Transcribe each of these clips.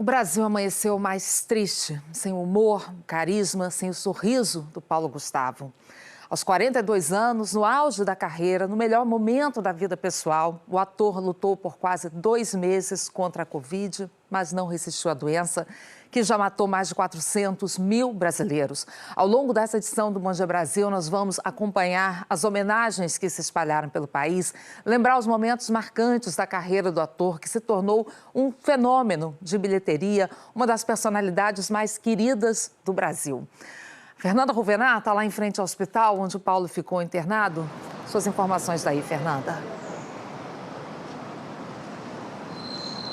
O Brasil amanheceu mais triste, sem o humor, o carisma, sem o sorriso do Paulo Gustavo. Aos 42 anos, no auge da carreira, no melhor momento da vida pessoal, o ator lutou por quase 2 meses contra a Covid, mas não resistiu à doença, que já matou mais de 400 mil brasileiros. Ao longo dessa edição do Bom Dia Brasil, nós vamos acompanhar as homenagens que se espalharam pelo país, lembrar os momentos marcantes da carreira do ator, que se tornou um fenômeno de bilheteria, uma das personalidades mais queridas do Brasil. Fernanda Ruvenar está lá em frente ao hospital onde o Paulo ficou internado. Suas informações daí, Fernanda.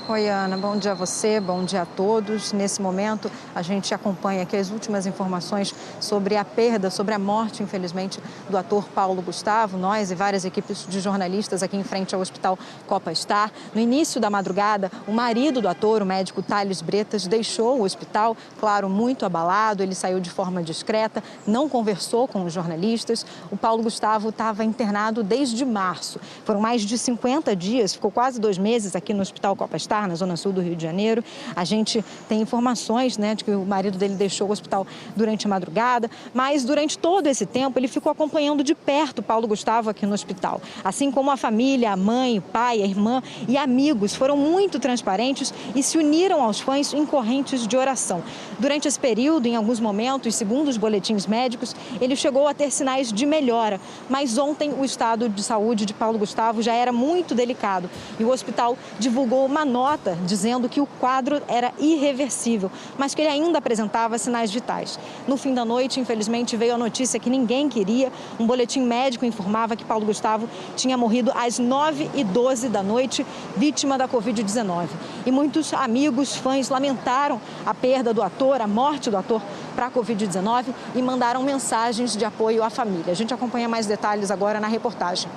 Oi, Ana. Bom dia a você, bom dia a todos. Nesse momento, a gente acompanha aqui as últimas informações sobre a perda, sobre a morte, infelizmente, do ator Paulo Gustavo. Nós e várias equipes de jornalistas aqui em frente ao Hospital Copa Star. No início da madrugada, o marido do ator, o médico Thales Bretas, deixou o hospital, claro, muito abalado. Ele saiu de forma discreta, não conversou com os jornalistas. O Paulo Gustavo estava internado desde março. Foram mais de 50 dias, ficou quase 2 meses aqui no Hospital Copa Star, na zona sul do Rio de Janeiro. A gente tem informações, de que o marido dele deixou o hospital durante a madrugada, mas durante todo esse tempo ele ficou acompanhando de perto o Paulo Gustavo aqui no hospital. Assim como a família, a mãe, o pai, a irmã e amigos foram muito transparentes e se uniram aos fãs em correntes de oração. Durante esse período, em alguns momentos, segundo os boletins médicos, ele chegou a ter sinais de melhora, mas ontem o estado de saúde de Paulo Gustavo já era muito delicado e o hospital divulgou uma nota dizendo que o quadro era irreversível, mas que ele ainda apresentava sinais vitais. No fim da noite, infelizmente, veio a notícia que ninguém queria. Um boletim médico informava que Paulo Gustavo tinha morrido às 9h12 da noite, vítima da Covid-19. E muitos amigos, fãs, lamentaram a perda do ator, a morte do ator para a Covid-19 e mandaram mensagens de apoio à família. A gente acompanha mais detalhes agora na reportagem.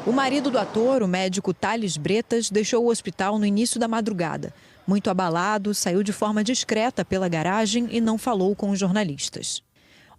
O marido do ator, o médico Thales Bretas, deixou o hospital no início da madrugada. Muito abalado, saiu de forma discreta pela garagem e não falou com os jornalistas.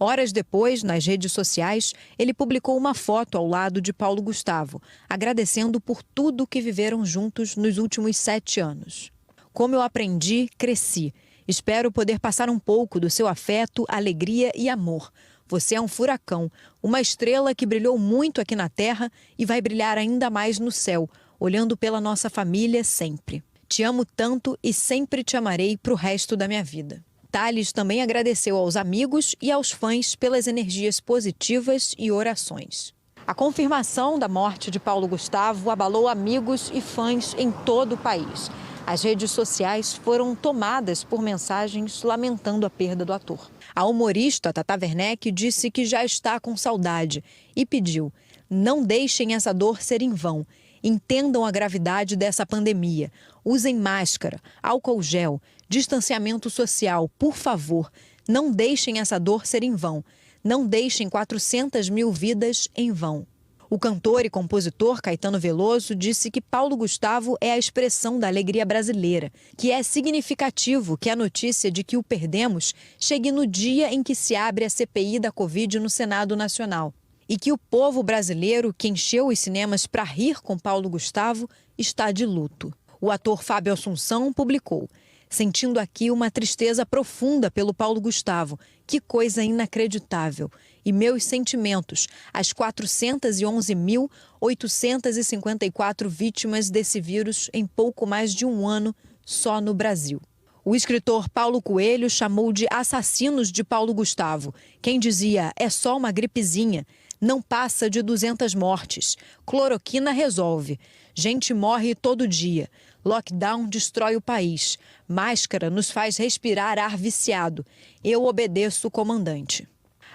Horas depois, nas redes sociais, ele publicou uma foto ao lado de Paulo Gustavo, agradecendo por tudo que viveram juntos nos últimos 7 anos. Como eu aprendi, cresci. Espero poder passar um pouco do seu afeto, alegria e amor. Você é um furacão, uma estrela que brilhou muito aqui na Terra e vai brilhar ainda mais no céu, olhando pela nossa família sempre. Te amo tanto e sempre te amarei para o resto da minha vida. Thales também agradeceu aos amigos e aos fãs pelas energias positivas e orações. A confirmação da morte de Paulo Gustavo abalou amigos e fãs em todo o país. As redes sociais foram tomadas por mensagens lamentando a perda do ator. A humorista Tata Werneck disse que já está com saudade e pediu: não deixem essa dor ser em vão. Entendam a gravidade dessa pandemia. Usem máscara, álcool gel, distanciamento social, por favor. Não deixem essa dor ser em vão. Não deixem 400 mil vidas em vão. O cantor e compositor Caetano Veloso disse que Paulo Gustavo é a expressão da alegria brasileira, que é significativo que a notícia de que o perdemos chegue no dia em que se abre a CPI da Covid no Senado Nacional. E que o povo brasileiro, que encheu os cinemas para rir com Paulo Gustavo, está de luto. O ator Fábio Assunção publicou: sentindo aqui uma tristeza profunda pelo Paulo Gustavo. Que coisa inacreditável. E meus sentimentos às 411.854 vítimas desse vírus em pouco mais de um ano só no Brasil. O escritor Paulo Coelho chamou de assassinos de Paulo Gustavo. Quem dizia, é só uma gripezinha, não passa de 200 mortes. Cloroquina resolve. Gente morre todo dia. Lockdown destrói o país. Máscara nos faz respirar ar viciado. Eu obedeço o comandante.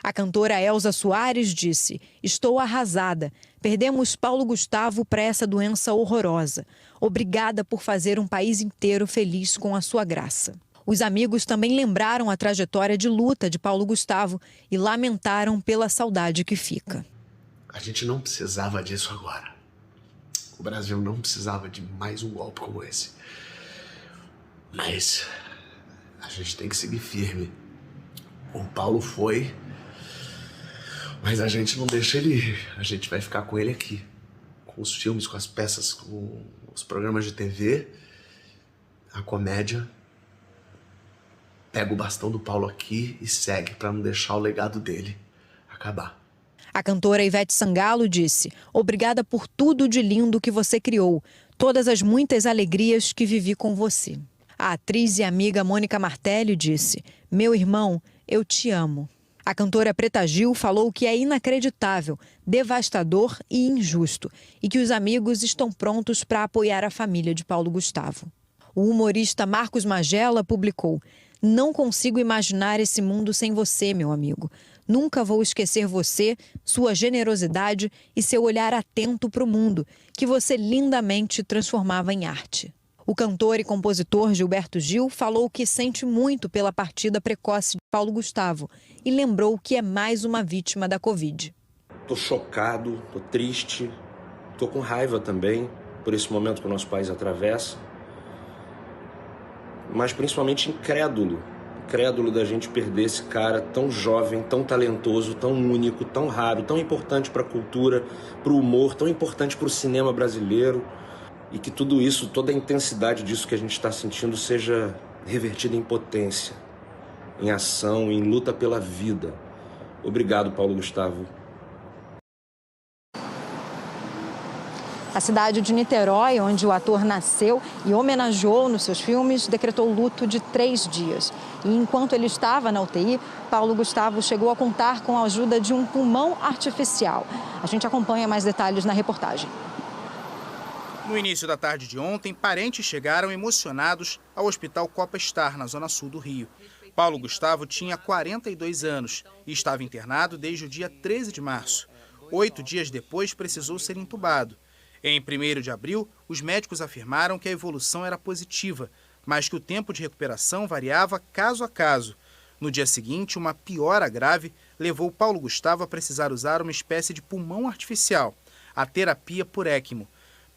A cantora Elza Soares disse: estou arrasada. Perdemos Paulo Gustavo para essa doença horrorosa. Obrigada por fazer um país inteiro feliz com a sua graça. Os amigos também lembraram a trajetória de luta de Paulo Gustavo e lamentaram pela saudade que fica. A gente não precisava disso agora. O Brasil não precisava de mais um golpe como esse. Mas a gente tem que seguir firme. O Paulo foi, mas a gente não deixa ele ir. A gente vai ficar com ele aqui. Com os filmes, com as peças, com os programas de TV, a comédia. pega o bastão do Paulo aqui e segue para não deixar o legado dele acabar. A cantora Ivete Sangalo disse: "Obrigada por tudo de lindo que você criou, todas as muitas alegrias que vivi com você." A atriz e amiga Mônica Martelli disse: "Meu irmão, eu te amo." A cantora Preta Gil falou que é inacreditável, devastador e injusto e que os amigos estão prontos para apoiar a família de Paulo Gustavo. O humorista Marcos Magela publicou: "Não consigo imaginar esse mundo sem você, meu amigo. Nunca vou esquecer você, sua generosidade e seu olhar atento para o mundo, que você lindamente transformava em arte." O cantor e compositor Gilberto Gil falou que sente muito pela partida precoce de Paulo Gustavo e lembrou que é mais uma vítima da Covid. Tô chocado, tô triste, tô com raiva também por esse momento que o nosso país atravessa, mas principalmente incrédulo da gente perder esse cara tão jovem, tão talentoso, tão único, tão raro, tão importante para a cultura, para o humor, tão importante para o cinema brasileiro. E que tudo isso, toda a intensidade disso que a gente está sentindo seja revertida em potência, em ação, em luta pela vida. Obrigado, Paulo Gustavo. A cidade de Niterói, onde o ator nasceu e homenageou nos seus filmes, decretou luto de 3 dias. E enquanto ele estava na UTI, Paulo Gustavo chegou a contar com a ajuda de um pulmão artificial. A gente acompanha mais detalhes na reportagem. No início da tarde de ontem, parentes chegaram emocionados ao Hospital Copa Star, na zona sul do Rio. Paulo Gustavo tinha 42 anos e estava internado desde o dia 13 de março. 8 dias depois, precisou ser entubado. Em 1º de abril, os médicos afirmaram que a evolução era positiva, mas que o tempo de recuperação variava caso a caso. No dia seguinte, uma piora grave levou Paulo Gustavo a precisar usar uma espécie de pulmão artificial, a terapia por ECMO.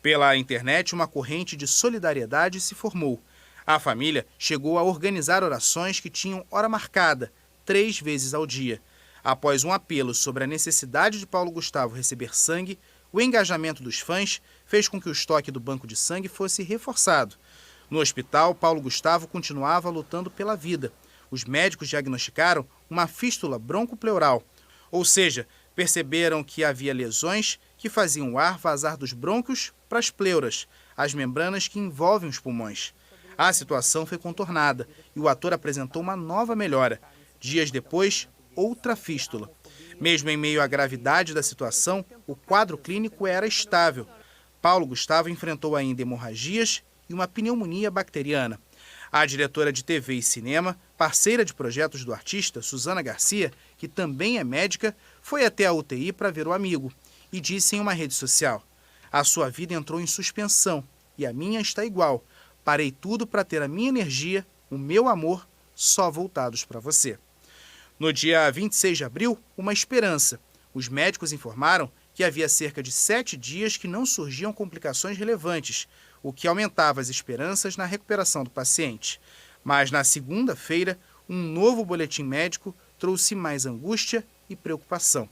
Pela internet, uma corrente de solidariedade se formou. A família chegou a organizar orações que tinham hora marcada, 3 vezes ao dia. Após um apelo sobre a necessidade de Paulo Gustavo receber sangue, o engajamento dos fãs fez com que o estoque do banco de sangue fosse reforçado. No hospital, Paulo Gustavo continuava lutando pela vida. Os médicos diagnosticaram uma fístula broncopleural, ou seja, perceberam que havia lesões que faziam o ar vazar dos brônquios para as pleuras, as membranas que envolvem os pulmões. A situação foi contornada e o ator apresentou uma nova melhora. Dias depois, outra fístula. Mesmo em meio à gravidade da situação, o quadro clínico era estável. Paulo Gustavo enfrentou ainda hemorragias e uma pneumonia bacteriana. A diretora de TV e cinema, parceira de projetos do artista, Suzana Garcia, que também é médica, foi até a UTI para ver o amigo e disse em uma rede social: "A sua vida entrou em suspensão e a minha está igual. Parei tudo para ter a minha energia, o meu amor, só voltados para você." No dia 26 de abril, uma esperança. Os médicos informaram que havia cerca de 7 dias que não surgiam complicações relevantes, o que aumentava as esperanças na recuperação do paciente. Mas na segunda-feira, um novo boletim médico trouxe mais angústia e preocupação.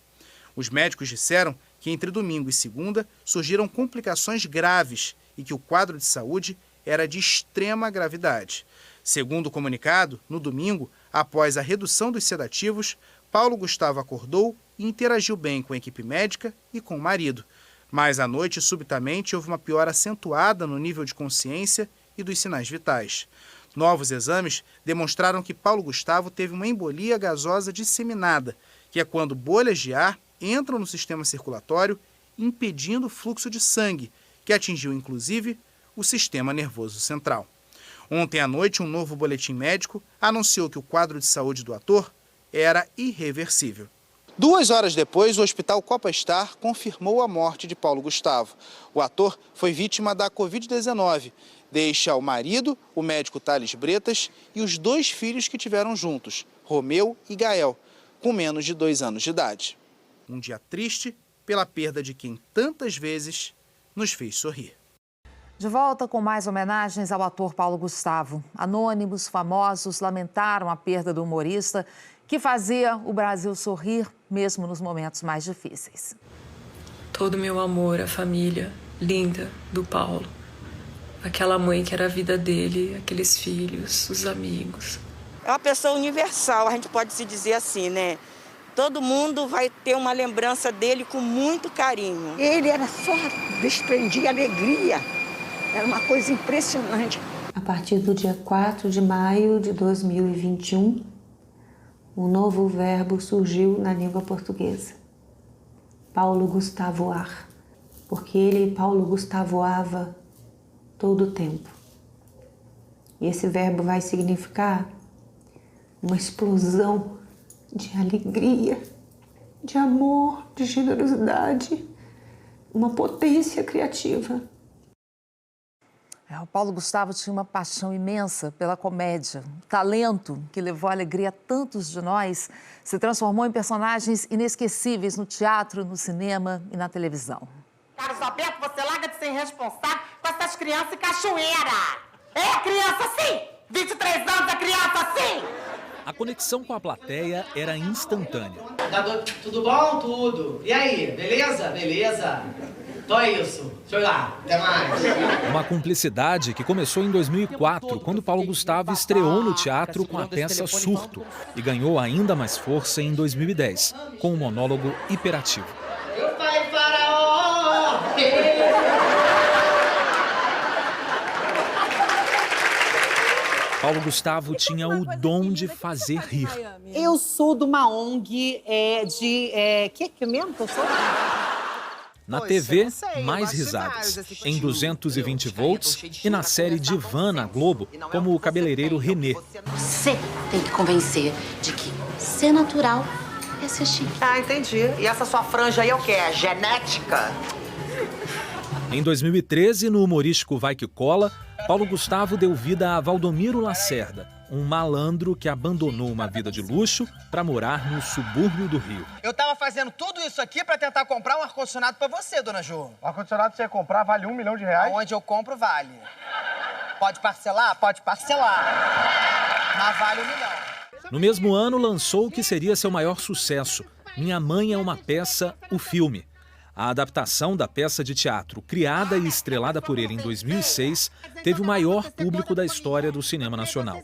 Os médicos disseram que entre domingo e segunda surgiram complicações graves e que o quadro de saúde era de extrema gravidade. Segundo o comunicado, no domingo, após a redução dos sedativos, Paulo Gustavo acordou e interagiu bem com a equipe médica e com o marido. Mas à noite, subitamente, houve uma piora acentuada no nível de consciência e dos sinais vitais. Novos exames demonstraram que Paulo Gustavo teve uma embolia gasosa disseminada, que é quando bolhas de ar entram no sistema circulatório, impedindo o fluxo de sangue, que atingiu inclusive o sistema nervoso central. Ontem à noite, um novo boletim médico anunciou que o quadro de saúde do ator era irreversível. 2 horas depois, o Hospital Copa Star confirmou a morte de Paulo Gustavo. O ator foi vítima da Covid-19. Deixa o marido, o médico Thales Bretas, e os 2 filhos que tiveram juntos, Romeu e Gael, com menos de 2 anos de idade. Um dia triste pela perda de quem tantas vezes nos fez sorrir. De volta com mais homenagens ao ator Paulo Gustavo. Anônimos, famosos lamentaram a perda do humorista que fazia o Brasil sorrir mesmo nos momentos mais difíceis. Todo o meu amor, a família linda do Paulo, aquela mãe que era a vida dele, aqueles filhos, os amigos. É uma pessoa universal, a gente pode se dizer assim, né? Todo mundo vai ter uma lembrança dele com muito carinho. Ele era só desprendia alegria, era uma coisa impressionante. A partir do dia 4 de maio de 2021, um novo verbo surgiu na língua portuguesa. Paulo Gustavoar, porque ele, Paulo, Gustavoava todo o tempo. E esse verbo vai significar uma explosão de alegria, de amor, de generosidade, uma potência criativa. O Paulo Gustavo tinha uma paixão imensa pela comédia. O talento que levou alegria a tantos de nós se transformou em personagens inesquecíveis no teatro, no cinema e na televisão. Carlos Alberto, você larga de ser irresponsável com essas crianças em cachoeira. É criança sim! 23 anos é criança sim! A conexão com a plateia era instantânea. Tudo bom? Tudo. E aí, beleza? Beleza. Então é isso. Deixa eu ir lá. Até mais. Uma cumplicidade que começou em 2004, quando Paulo Gustavo estreou no teatro com a peça Surto e ganhou ainda mais força em 2010, com o monólogo hiperativo. Eu falei faraó! Paulo Gustavo tinha o dom de fazer rir. Eu sou de uma ONG que mesmo que eu sou? Na TV, mais risadas, em 220 volts e na série Divã na Globo, como o cabeleireiro Renê. Você tem que convencer de que ser natural é ser chique. Ah, entendi. E essa sua franja aí é o quê? É genética? Em 2013, no humorístico Vai Que Cola, Paulo Gustavo deu vida a Valdomiro Lacerda, um malandro que abandonou uma vida de luxo para morar no subúrbio do Rio. Eu tava fazendo tudo isso aqui pra tentar comprar um ar-condicionado pra você, dona Ju. O ar-condicionado que você ia comprar vale R$1 milhão. Onde eu compro, vale. Pode parcelar? Pode parcelar. Mas vale R$1 milhão. No mesmo ano, lançou o que seria seu maior sucesso, Minha Mãe é uma Peça, o filme. A adaptação da peça de teatro, criada e estrelada por ele em 2006, teve o maior público da história do cinema nacional.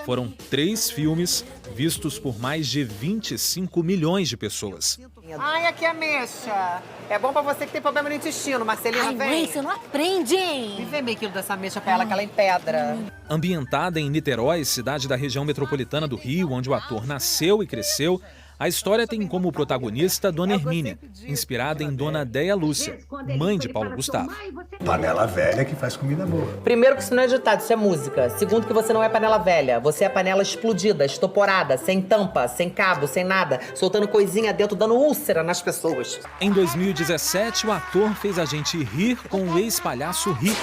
Foram 3 filmes vistos por mais de 25 milhões de pessoas. Ai, aqui é ameixa. É bom pra você que tem problema no intestino, Marcelina. Ai, vem. mãe, você não aprende, hein? Me vê meio quilo dessa ameixa pra ela, que ela é em pedra. Ambientada em Niterói, cidade da região metropolitana do Rio, onde o ator nasceu e cresceu, a história tem como protagonista Dona Hermínia, inspirada em Dona Déia Lúcia, mãe de Paulo Gustavo. Panela velha que faz comida boa. Primeiro que isso não é ditado, isso é música. Segundo que você não é panela velha, você é panela explodida, estoporada, sem tampa, sem cabo, sem nada, soltando coisinha dentro, dando úlcera nas pessoas. Em 2017, o ator fez a gente rir com o ex-palhaço Rico,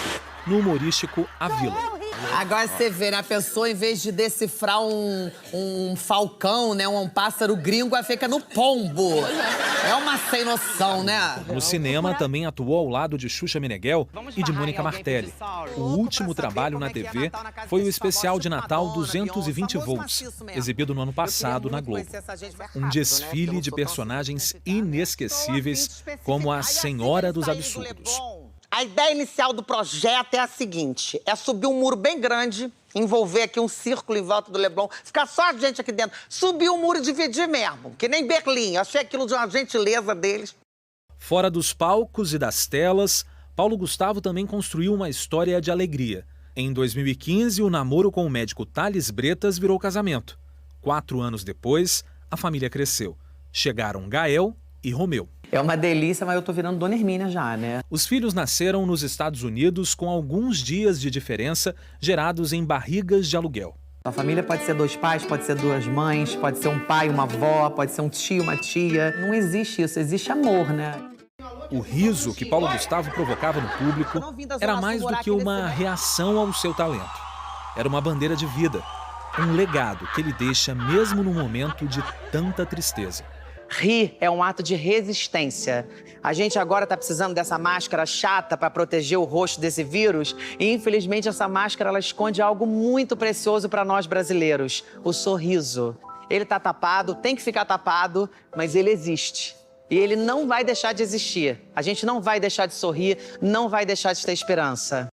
no humorístico A Vila. Agora você vê, né? A pessoa, em vez de decifrar um falcão, né? Um pássaro gringo, ela fica no pombo. É uma sem noção, né? No cinema, também atuou ao lado de Xuxa Meneghel e de Mônica Martelli. O último trabalho na TV foi o especial de Natal 220 volts, exibido no ano passado na Globo. Um desfile de personagens inesquecíveis, como a Senhora dos Absurdos. A ideia inicial do projeto é a seguinte, é subir um muro bem grande, envolver aqui um círculo em volta do Leblon, ficar só a gente aqui dentro, subir o muro e dividir mesmo, que nem Berlim. Achei aquilo de uma gentileza deles. Fora dos palcos e das telas, Paulo Gustavo também construiu uma história de alegria. Em 2015, o namoro com o médico Tales Bretas virou casamento. 4 anos depois, a família cresceu. Chegaram Gael e Romeu. É uma delícia, mas eu tô virando Dona Hermínia já, né? Os filhos nasceram nos Estados Unidos com alguns dias de diferença, gerados em barrigas de aluguel. A família pode ser 2 pais, pode ser 2 mães, pode ser um pai, uma avó, pode ser um tio, uma tia. Não existe isso, existe amor, né? O riso que Paulo Gustavo provocava no público era mais do que uma reação ao seu talento. Era uma bandeira de vida, um legado que ele deixa mesmo no momento de tanta tristeza. Rir é um ato de resistência. A gente agora tá precisando dessa máscara chata para proteger o rosto desse vírus e, infelizmente, essa máscara ela esconde algo muito precioso para nós brasileiros, o sorriso. Ele tá tapado, tem que ficar tapado, mas ele existe. E ele não vai deixar de existir. A gente não vai deixar de sorrir, não vai deixar de ter esperança.